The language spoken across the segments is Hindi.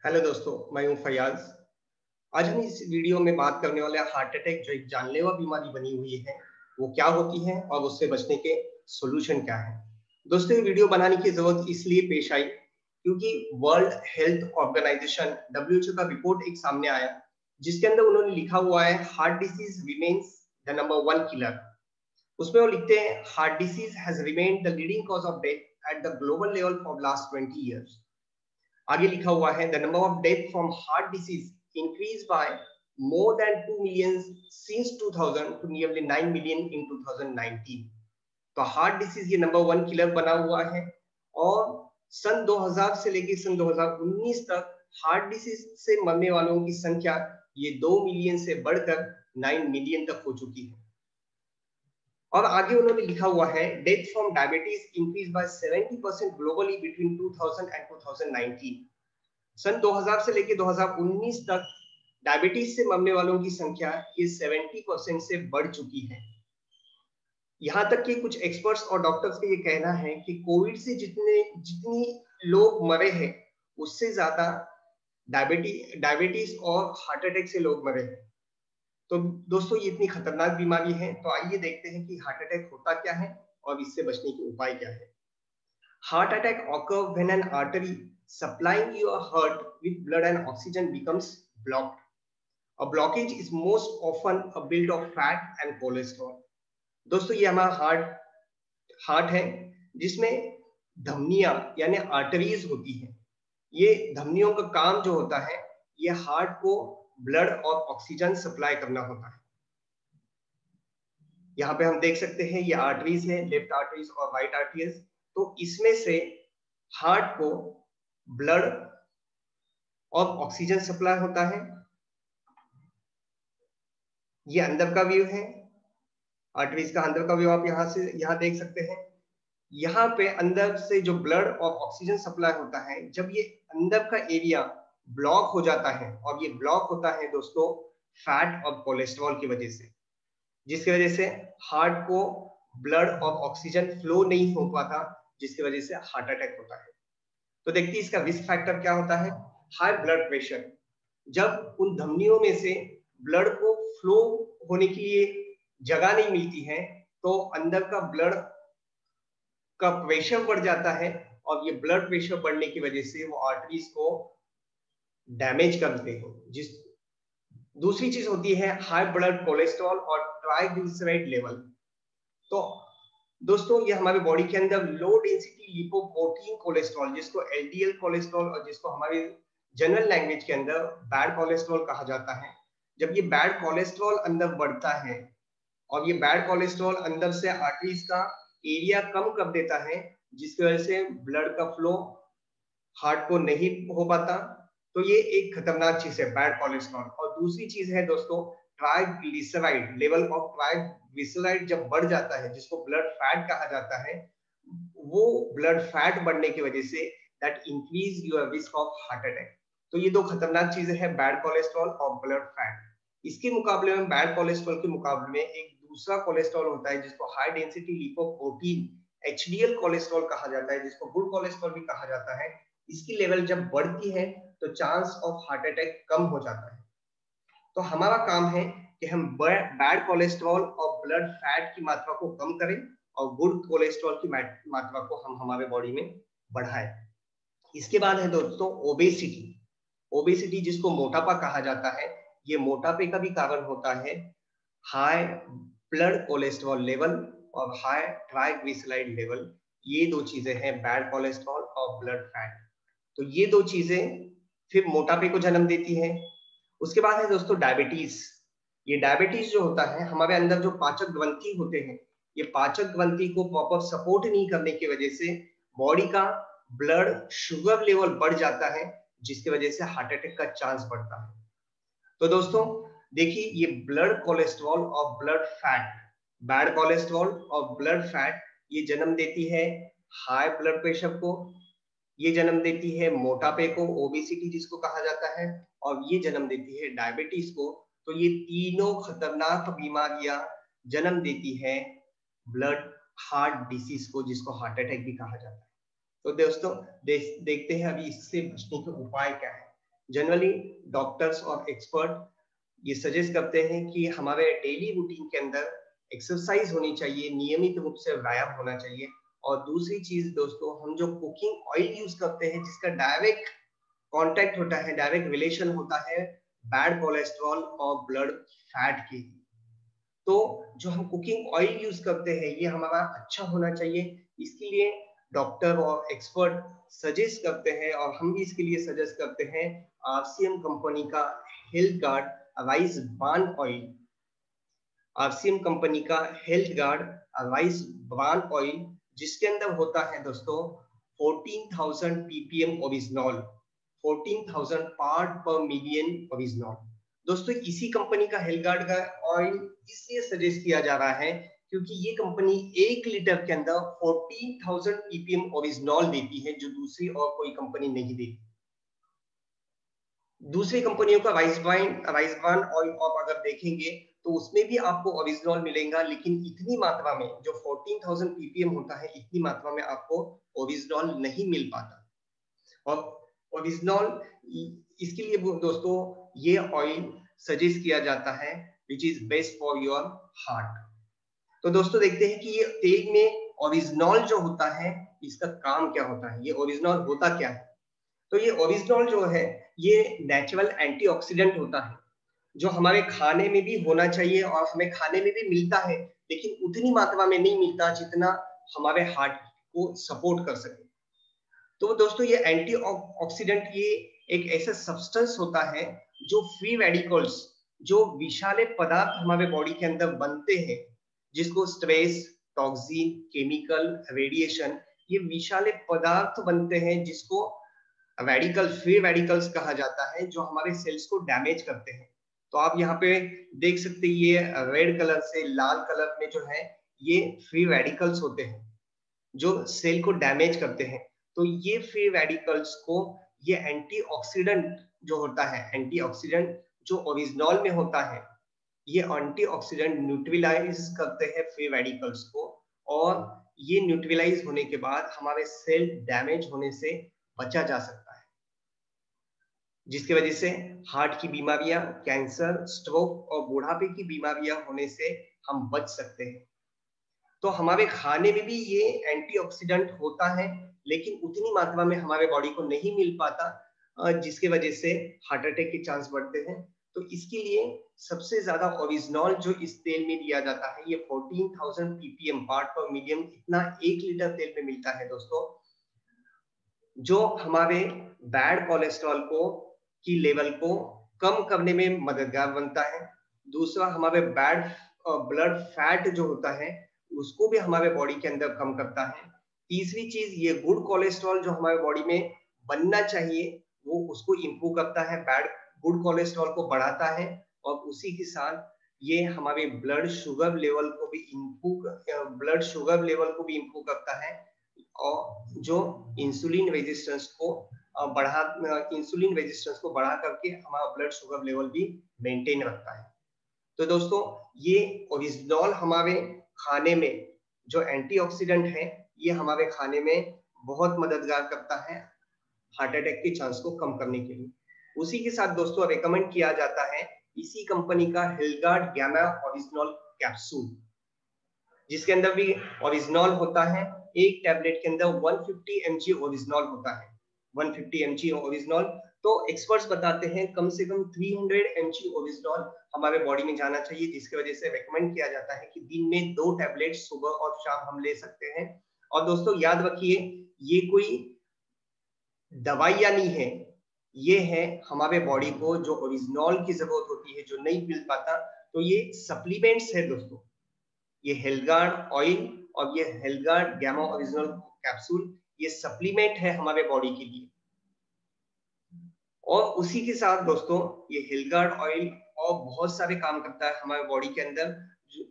हेलो दोस्तों, मैं हूं फयाज। आज हम इस वीडियो में बात करने वाले हैं हार्ट अटैक जो एक जानलेवा बीमारी बनी हुई है, वो क्या होती है और उससे बचने के सॉल्यूशन क्या है। दोस्तों, ये वीडियो बनाने की जरूरत इसलिए पेश आई क्योंकि वर्ल्ड हेल्थ ऑर्गेनाइजेशन डब्ल्यूएचओ का रिपोर्ट एक सामने आया, जिसके अंदर उन्होंने लिखा हुआ है heart disease remains the number one killer. उसमें वो लिखते हैं heart disease has remained the leading cause of death at the global level for last 20 years. आगे लिखा हुआ है the number of death from heart disease increase by more than 2 million since 2000 to nearly 9 million in 2019। तो हार्ट डिसीज ये नंबर वन किलर बना हुआ है और सन 2000 से लेकर सन 2019 तक हार्ट डिसीज से मरने वालों की संख्या ये 2 मिलियन से बढ़कर 9 मिलियन तक हो चुकी है। और आगे उन्होंने लिखा हुआ है death from diabetes increase by 70% globally between 2000 and 2019। सन 2000 से लेकर 2019 तक डायबिटीज से मरने वालों की संख्या ये 70% से बढ़ चुकी है। यहाँ तक कि कुछ एक्सपर्ट्स और डॉक्टर्स का ये कहना है कि कोविड से जितनी लोग मरे हैं उससे ज्यादा डायबिटीज और हार्ट अटैक से लोग मरे हैं। तो दोस्तों, ये इतनी खतरनाक बीमारी है, तो आइए देखते हैं कि हार्ट अटैक होता क्या है और इससे बचने के उपाय क्या है। Heart attack occur when an artery supplying your heart with blood and oxygen becomes blocked. A blockage is most often a build of fat and cholesterol. दोस्तों, ये हमारा हार्ट है जिसमें धमनियां यानी आर्टरीज होती हैं। ये धमनियों का काम जो होता है ये हार्ट को ब्लड और ऑक्सीजन सप्लाई करना होता है। यहाँ पे हम देख सकते हैं ये आर्टरीज है, लेफ्ट आर्टरीज और राइट आर्टरीज। तो इसमें से हार्ट को ब्लड और ऑक्सीजन सप्लाई होता है। ये अंदर का व्यू है, आर्टरीज का अंदर का व्यू आप यहाँ देख सकते हैं। यहाँ पे अंदर से जो ब्लड और ऑक्सीजन सप्लाई होता है, जब ये अंदर का एरिया ब्लॉक हो जाता है, और ये ब्लॉक होता है दोस्तों फैट और कोलेस्ट्रॉल की वजह से, जिसकी वजह से हार्ट को ब्लड और ऑक्सीजन फ्लो नहीं हो पाता, जिसकी वजह से हार्ट अटैक होता है। तो देखिए इसका रिस्क फैक्टर क्या होता है। हाई ब्लड प्रेशर, जब उन धमनियों में से ब्लड को फ्लो होने के लिए जगह नहीं मिलती है तो अंदर का ब्लड का प्रेशर बढ़ जाता है, और ये ब्लड प्रेशर बढ़ने की वजह से वो आर्टरीज को डैमेज करते हैं। दूसरी चीज होती है हाई ब्लड कोलेस्ट्रॉल और ट्राइग्लिसराइड लेवल। तो दोस्तों, ये हमारे बॉडी के अंदर लो डेंसिटी लिपोप्रोटीन कोलेस्ट्रॉल, जिसको एलडीएल कोलेस्ट्रॉल और जिसको हमारे जनरल लैंग्वेज के अंदर बैड कोलेस्ट्रॉल कहा जाता है, जब ये बैड कोलेस्ट्रॉल अंदर बढ़ता है और ये बैड कोलेस्ट्रॉल अंदर से आर्टरीज का एरिया कम कर देता है, जिसकी वजह से ब्लड का फ्लो हार्ट को नहीं हो पाता, तो ये एक खतरनाक चीज है बैड कोलेस्ट्रॉल। और दूसरी चीज है दोस्तों ट्राइग्लिसराइड लेवल ऑफ ट्राइग्लिसराइड जब बढ़ जाता है, जिसको ब्लड फैट कहा जाता है, वो ब्लड फैट बढ़ने की वजह say that increase your risk of heart attack. तो ये दो खतरनाक चीजें हैं, बैड कोलेस्ट्रॉल और ब्लड फैट। इसके मुकाबले में बैड कोलेस्ट्रॉल के मुकाबले में एक दूसरा कोलेस्ट्रॉल होता है जिसको high density lipoprotein HDL cholesterol कहा जाता है, जिसको गुड कोलेस्ट्रॉल भी कहा जाता है। इसकी लेवल जब बढ़ती है तो चांस ऑफ हार्ट अटैक कम हो जाता है। तो हमारा काम है कि हम बैड कोलेस्ट्रॉल और ब्लड फैट की मात्रा को कम करें और गुड कोलेस्ट्रॉल की मात्रा को हम हमारे बॉडी में बढ़ाएं। इसके बाद है दोस्तों ओबेसिटी। ओबेसिटी जिसको मोटापा कहा जाता है, ये मोटापे का भी कारण होता है हाई ब्लड कोलेस्ट्रॉल लेवल और हाई ट्राइग्लिसराइड लेवल। ये दो चीजें हैं, बैड कोलेस्ट्रॉल और ब्लड फैट। तो ये दो चीजें फिर मोटापे को जन्म देती है। उसके बाद है दोस्तों डायबिटीज। ये डायबिटीज जो होता है, हमारे अंदर जो पाचक ग्रंथि होते हैं, ये पाचक ग्रंथि को प्रॉपर सपोर्ट नहीं करने की वजह से बॉडी का ब्लड शुगर लेवल बढ़ जाता है, जिसकी वजह से हार्ट अटैक का चांस बढ़ता है। तो दोस्तों देखिए, ये ब्लड कोलेस्ट्रॉल और ब्लड फैट, बैड कोलेस्ट्रॉल और ब्लड फैट, ये जन्म देती है हाई ब्लड प्रेशर को, ये जन्म देती है मोटापे को, ओबेसिटी जिसको कहा जाता है, और ये जन्म देती है डायबिटीज को। तो ये तीनों खतरनाक बीमारियां जन्म देती है ब्लड हार्ट डिसीज को, जिसको हार्ट अटैक भी कहा जाता है। तो दोस्तों देखते हैं अभी इससे बचने के उपाय क्या है। जनरली डॉक्टर्स और एक्सपर्ट ये सजेस्ट करते हैं कि हमारे डेली रूटीन के अंदर एक्सरसाइज होनी चाहिए, नियमित रूप से व्यायाम होना चाहिए। और दूसरी चीज दोस्तों, हम जो कुकिंग ऑयल यूज करते हैं जिसका डायरेक्ट कांटेक्ट होता है, डायरेक्ट रिलेशन होता है बैड कोलेस्ट्रॉल और ब्लड फैट की, तो जो हम कुकिंग ऑयल यूज करते हैं ये हमारा अच्छा होना चाहिए। इसके लिए डॉक्टर और एक्सपर्ट सजेस्ट करते हैं और हम भी इसके लिए सजेस्ट करते हैं आरसीएम कंपनी का health guard rice bran oil. RCM company का health guard rice bran oil, जिसके अंदर होता है दोस्तों 14,000 ppm oryzanol, 14,000 part per million oryzanol. दोस्तों इसी कंपनी का हेल्थ गार्ड का ऑयल इसलिए सजेस्ट किया जा रहा है क्योंकि ये कंपनी 1 लीटर के अंदर 14,000 ppm ओरिजिनॉल देती है, जो दूसरी और कोई कंपनी नहीं देती। दूसरी कंपनियों का राइस ब्रान ऑयल आप अगर देखेंगे तो उसमें भी आपको ओरिजिनॉल मिलेगा, लेकिन इतनी मात्रा में जो 14,000 ppm होता है, इतनी मात्रा में आपको ओरिजिनॉल नहीं मिल पाता। और ओरिजिनॉल इसके लिए दोस्तों ये ऑयल सजेस्ट किया जाता है which is best for your heart. तो दोस्तों देखते हैं कि ये तेल में ओरिजिनॉल जो होता है इसका काम क्या होता है, ये ओरिजिनॉल होता क्या है। तो ये ओरिजिनॉल जो है ये नेचुरल एंटीऑक्सीडेंट होता है, जो हमारे खाने में भी होना चाहिए और हमें खाने में भी मिलता है, लेकिन उतनी मात्रा में नहीं मिलता जितना हमारे हार्ट को सपोर्ट कर सके। तो दोस्तों ये एंटीऑक्सीडेंट ये एक ऐसा सब्सटेंस होता है जो फ्री रेडिकल्स, जो विषाले पदार्थ हमारे बॉडी के अंदर बनते हैं, जिसको स्ट्रेस, टॉक्सिन, केमिकल, रेडिएशन, ये विषाले पदार्थ बनते हैं जिसको रेडिकल, फ्री रेडिकल्स कहा जाता है, जो हमारे सेल्स को डैमेज करते हैं। तो आप यहाँ पे देख सकते हैं ये रेड कलर से लाल कलर में जो है ये फ्री रेडिकल्स होते हैं जो सेल को डैमेज करते हैं। तो ये फ्री रेडिकल्स को ये एंटीऑक्सीडेंट जो होता है, एंटीऑक्सीडेंट जो ओरिजिनॉल में होता है, ये एंटीऑक्सीडेंट न्यूट्रलाइज करते हैं फ्री रेडिकल्स को, और ये न्यूट्रलाइज होने के बाद हमारे सेल डैमेज होने से बचा जा सकता है, जिसकी वजह से हार्ट की बीमारियां, कैंसर, स्ट्रोक और बुढ़ापे की बीमारियां होने से हम बच सकते हैं। तो हमारे खाने में भी ये एंटीऑक्सीडेंट होता है, लेकिन उतनी मात्रा में हमारे बॉडी को नहीं मिल पाता, जिसकी वजह से हार्ट अटैक के चांस बढ़ते हैं। तो इसके लिए सबसे ज्यादा ओरिजिनॉल जो इस तेल में दिया जाता है ये 14,000 ppm पार्ट पर मिलियन, इतना 1 लीटर तेल में मिलता है दोस्तों, जो हमारे बैड कोलेस्ट्रॉल को की लेवल को कम करने में मददगार बनता है। दूसरा, हमारे बैड ब्लड फैट जो होता है उसको भी हमारे बॉडी के अंदर कम करता है। तीसरी चीज, ये गुड कोलेस्ट्रॉल जो हमारे बॉडी में बनना चाहिए वो उसको इंप्रूव करता है, बैड गुड कोलेस्ट्रॉल को बढ़ाता है, और उसी के साथ ये हमारे ब्लड शुगर लेवल को भी इंप्रूव करता है, और जो इंसुलिन रेजिस्टेंस को बढ़ा करके हमारा ब्लड शुगर लेवल भी मेंटेन रखता है। तो दोस्तों ये ओरिजिनॉल हमारे खाने में जो एंटीऑक्सीडेंट है ये हमारे खाने में बहुत मददगार करता है हार्ट अटैक के चांस को कम करने के लिए। उसी के साथ दोस्तों रेकमेंड किया जाता है इसी कंपनी का हेल्गार्ड गैमा ओरिजिनॉल कैप्सूल, जिसके अंदर भी ओरिजिनॉल होता है। एक टैबलेट के अंदर 150 mg ओरिजिनॉल होता है, 150 mg ओरिजिनॉल। तो एक्सपर्ट्स बताते हैं कम से कम 300 mg ओरिजिनॉल हमारे बॉडी में जाना चाहिए, जिसकी वजह से रेकमेंड किया जाता है कि दिन में 2 टैबलेट सुबह और शाम हम ले सकते हैं। और दोस्तों याद रखिए ये कोई दवाइयां नहीं है, ये है हमारे बॉडी को जो ओरिजिनॉल की जरूरत होती है जो नहीं मिल पाता, तो ये सप्लीमेंट्स है दोस्तों। ये हेल्गार्ड ऑयल और ये हेल्गार्ड गैमा ओरिजिनल कैप्सूल ये सप्लीमेंट है हमारे बॉडी के लिए। और उसी के साथ दोस्तों ये हेल्गार्ड ऑयल और बहुत सारे काम करता है हमारे बॉडी के अंदर,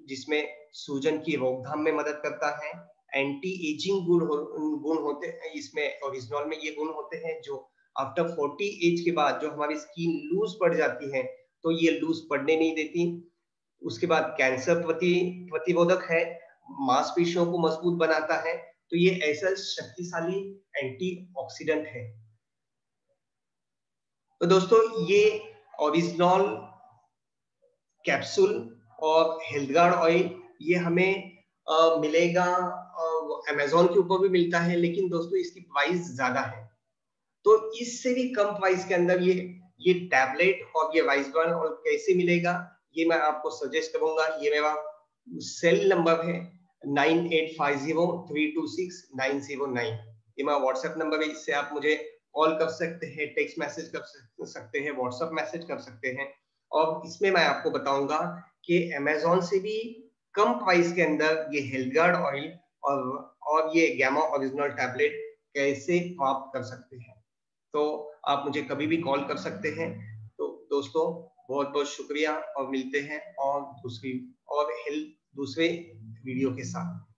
जिसमें सूजन की रोकथाम में मदद करता है, एंटी एजिंग गुण होते हैं इसमें, ओरिजिनॉल में ये गुण होते हैं जो आफ्टर 40 एज के बाद जो हमारी स्किन लूज पड़ जाती है तो ये लूज पड़ने नहीं देती। उसके बाद कैंसर प्रतिरोधक है, मांसपेशियों को मजबूत बनाता है। तो ये ऐसा शक्तिशाली एंटीऑक्सीडेंट है। तो दोस्तों ये ओरिजिनल कैप्सूल और हेल्थगार्ड ऑयल ये हमें मिलेगा, अमेजोन के ऊपर भी मिलता है, लेकिन दोस्तों इसकी प्राइस ज्यादा है। तो इससे भी कम प्राइस के अंदर ये टैबलेट और ये वाइसबर्न और कैसे मिलेगा, ये मैं आपको सजेस्ट करूंगा। ये मेरा सेल नंबर है 9850326909। ये मेरा व्हाट्सएप नंबर है, इससे आप मुझे कॉल कर सकते हैं, टेक्स्ट मैसेज कर सकते हैं, व्हाट्सएप मैसेज कर सकते हैं। और इसमें मैं आपको बताऊंगा कि अमेजोन से भी कम प्राइस के अंदर ये हेल्थगार्ड ऑयल और ये गामा ओरिजिनल टैबलेट कैसे प्राप्त कर सकते हैं। तो आप मुझे कभी भी कॉल कर सकते हैं। तो दोस्तों बहुत बहुत शुक्रिया, और मिलते हैं और दूसरे वीडियो के साथ।